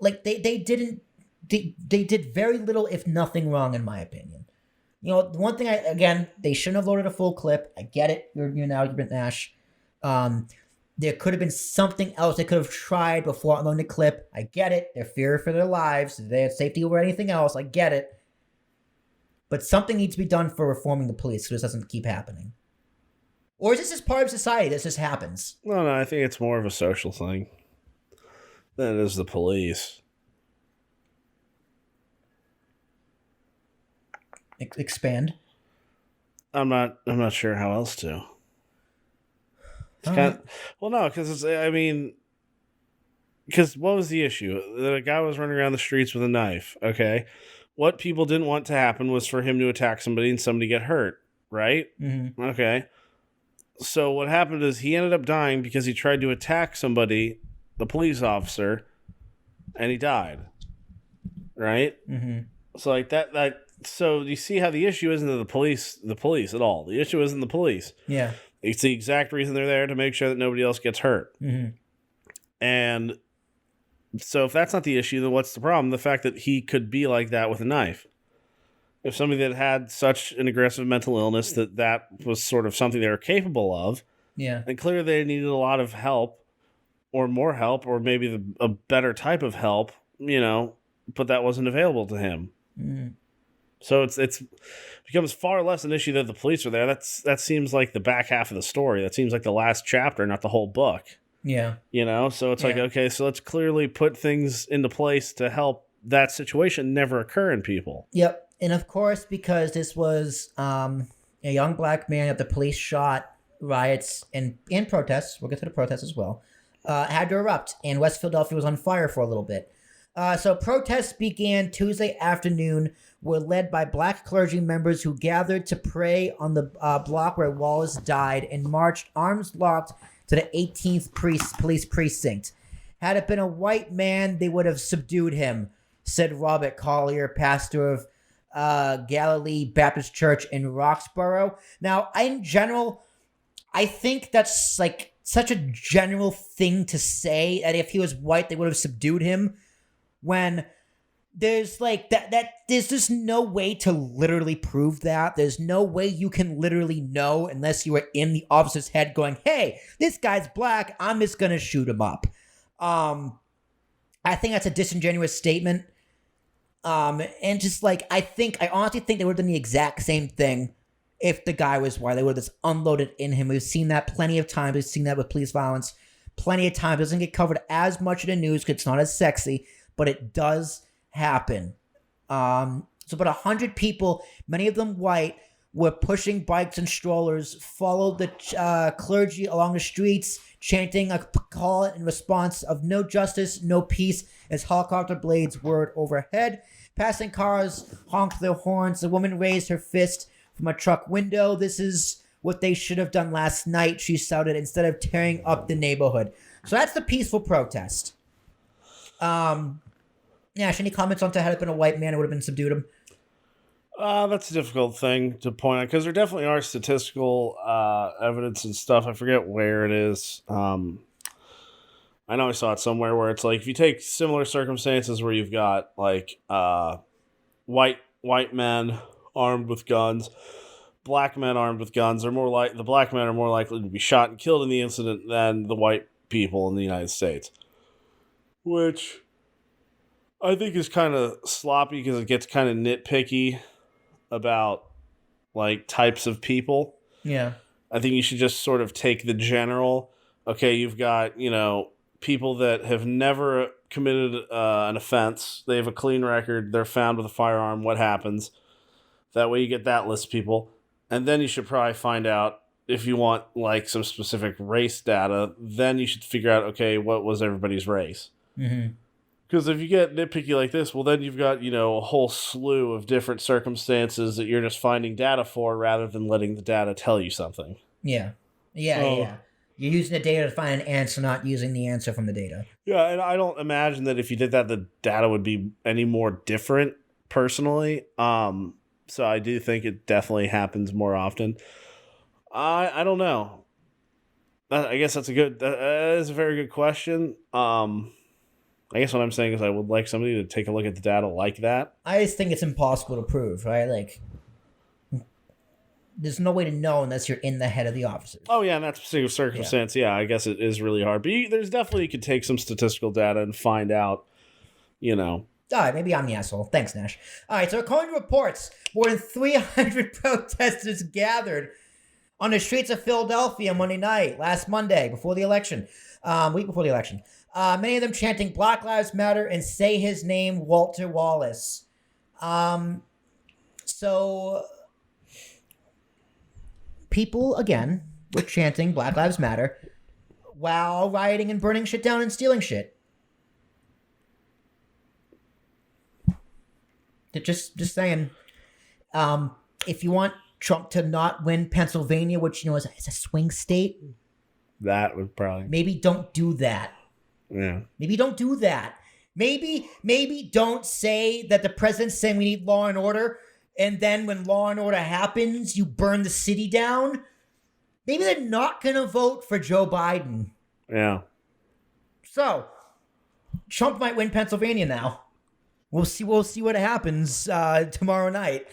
like they did very little, if nothing, wrong, in my opinion. The one thing, again, they shouldn't have loaded a full clip. I get it. You're now you've been Nash. There could have been something else they could have tried before unloading the clip. I get it. They're fearing for their lives. They have safety over anything else. I get it. But something needs to be done for reforming the police so this doesn't keep happening. Or is this just part of society? This just happens. No, I think it's more of a social thing than it is the police. Expand. I'm not sure how else to. Well, no, because because what was the issue? That a guy was running around the streets with a knife. Okay, what people didn't want to happen was for him to attack somebody and somebody get hurt. Right? Mm-hmm. Okay. So what happened is he ended up dying because he tried to attack somebody, the police officer, and he died. Right? Mm-hmm. So like that. So you see how the issue isn't the police at all. The issue isn't the police. Yeah. It's the exact reason they're there, to make sure that nobody else gets hurt. Mm-hmm. And so if that's not the issue, then what's the problem? The fact that he could be like that with a knife. If somebody that had such an aggressive mental illness that was sort of something they were capable of, yeah, and clearly they needed a lot of help, or more help, or maybe a better type of help, but that wasn't available to him. Mm-hmm. So it's becomes far less an issue that the police are there. That seems like the back half of the story. That seems like the last chapter, not the whole book. Yeah. So it's like, okay, so let's clearly put things into place to help that situation never occur in people. Yep. And of course, because this was a young black man that the police shot, riots and protests, we'll get to the protests as well, had to erupt, and West Philadelphia was on fire for a little bit. So protests began Tuesday afternoon, were led by black clergy members who gathered to pray on the block where Wallace died and marched arms locked to the 18th police precinct. Had it been a white man, they would have subdued him, said Robert Collier, pastor of Galilee Baptist Church in Roxborough. Now, in general, I think that's like such a general thing to say, that if he was white, they would have subdued him, when there's like that there's just no way to literally prove that. There's no way you can literally know unless you were in the officer's head going, hey, this guy's black, I'm just gonna shoot him up. I think that's a disingenuous statement. And just like, I honestly think they would have done the exact same thing if the guy was white. They would have just unloaded in him. We've seen that plenty of times. We've seen that with police violence plenty of times. It doesn't get covered as much in the news because it's not as sexy, but it does happen. So about 100 people, many of them white, were pushing bikes and strollers, followed the clergy along the streets, chanting a call in response of no justice, no peace, as helicopter blades whirred overhead. Passing cars honked their horns. The woman raised her fist from a truck window. This is what they should have done last night, she shouted, instead of tearing up the neighborhood. So that's the peaceful protest. Nash, any comments on to had it been a white man, it would have been subdued him? That's a difficult thing to point out, because there definitely are statistical evidence and stuff. I forget where it is. I know I saw it somewhere where it's like, if you take similar circumstances where you've got like white men armed with guns, black men armed with guns, the black men are more likely to be shot and killed in the incident than the white people in the United States, which I think is kind of sloppy because it gets kind of nitpicky about like types of people. Yeah. I think you should just sort of take the general, okay, you've got, people that have never committed an offense. They have a clean record. They're found with a firearm. What happens? That way you get that list of people. And then you should probably find out, if you want like some specific race data, then you should figure out, okay, what was everybody's race? Mm-hmm. Because if you get nitpicky like this, well, then you've got, a whole slew of different circumstances that you're just finding data for rather than letting the data tell you something. Yeah. Yeah. You're using the data to find an answer, not using the answer from the data. Yeah, and I don't imagine that if you did that, the data would be any more different, personally. So I do think it definitely happens more often. I don't know. I guess that is a very good question. I guess what I'm saying is I would like somebody to take a look at the data like that. I just think it's impossible to prove, right? Like, there's no way to know unless you're in the head of the officers. Oh, yeah, in that specific circumstance, yeah, I guess it is really hard. But there's definitely, you could take some statistical data and find out, you know. All right, maybe I'm the asshole. Thanks, Nash. All right, so according to reports, more than 300 protesters gathered on the streets of Philadelphia Monday night, last Monday, before the election, week before the election. Many of them chanting Black Lives Matter and say his name, Walter Wallace. So people, again, were chanting Black Lives Matter while rioting and burning shit down and stealing shit. Just saying, if you want Trump to not win Pennsylvania, which, is a swing state, that would probably... maybe don't do that. Yeah. Maybe don't do that. Maybe don't say that the president's saying we need law and order, and then when law and order happens, you burn the city down. Maybe they're not going to vote for Joe Biden. Yeah. So, Trump might win Pennsylvania now. We'll see what happens tomorrow night.